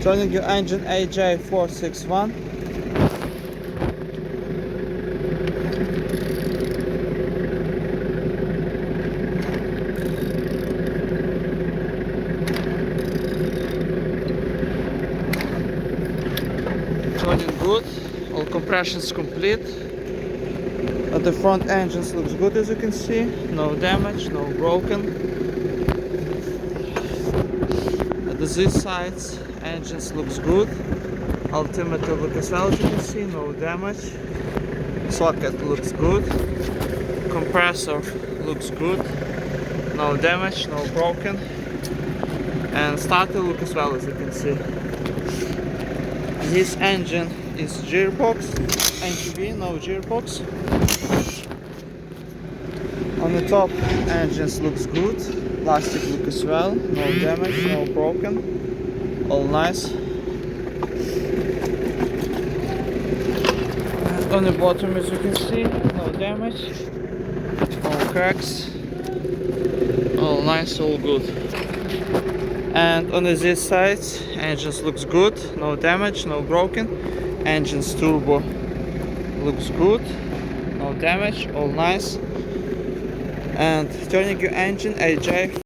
Turning your engine FJ60JYN. Running good, all compressions complete. At the front engines looks good, as you can see, no damage, no broken. At the Z sides, engines looks good. Altimeter look as well, as you can see, no damage. Socket looks good. Compressor looks good, no damage, no broken. And starter look as well, as you can see. This engine is gearbox, NGV, no gearbox. On the top, engines looks good, plastic look as well, no damage, no broken, all nice. And on the bottom, as you can see, no damage, no cracks, all nice, all good. And on this side, engines looks good, no damage, no broken. Engines turbo looks good, no damage, all nice. And turning your engine AJ